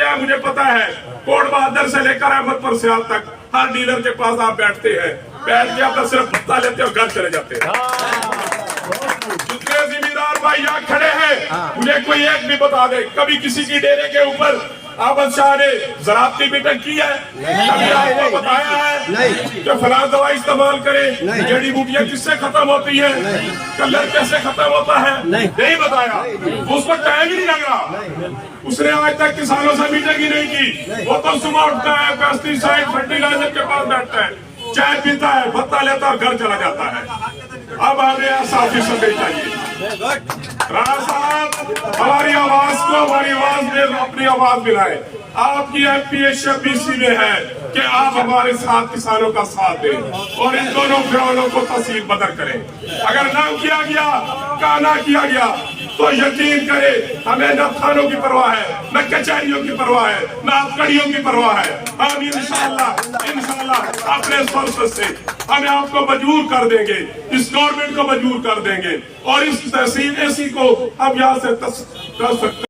مجھے پتا ہے کوٹ بہادر سے لے کر احمد پر سیال تک ہر ڈیلر کے پاس آپ بیٹھتے ہیں، بیٹھ کے آپ صرف بھتا لیتے اور گھر چلے جاتے ہیں۔ جتنے زمیندار بھائی یہاں کھڑے ہیں مجھے کوئی ایک بھی بتا دے کبھی کسی کی ڈیرے کے اوپر احمد شاہ نے زراعتی میٹنگ کی ہے؟ کبھی آپ کو بتایا ہے کہ فلاں دوائی استعمال کریں، جڑی بوٹیاں کس سے ختم ہوتی ہیں، کلر کیسے ختم ہوتا ہے؟ نہیں بتایا، اس پر ٹائم ہی نہیں لگ رہا۔ اس نے آج تک کسانوں سے میٹنگ ہی نہیں کی۔ وہ تو صبح اٹھتا ہے، پیسٹی سائیڈ فرٹیلائزر کے پاس بیٹھتا ہے، چائے پیتا ہے، بھتا لیتا ہے اور گھر چلا جاتا ہے۔ اب ہمیں ایسا آفیسر نہیں چاہیے۔ رانا صاحب ہماری آواز کو ہماری آواز میں اپنی آواز ملائے۔ آپ کی M P S B C میں ہے کہ آپ ہمارے ساتھ کسانوں کا ساتھ دیں اور ان دونوں فرعونوں کو تحصیل بدر کریں۔ اگر نہ کیا گیا، نہ کیا گیا تو یقین کرے ہمیں نہ تھانوں کی پرواہ ہے، نہ کچہریوں کی پرواہ ہے، نہ کڑیوں کی پرواہ ہے۔ ہم انشاءاللہ اپنے سورسز سے ہمیں آپ کو مجبور کر دیں گے، اس گورنمنٹ کو مجبور کر دیں گے اور اس تحصیل ایسی کو ہم یہاں سے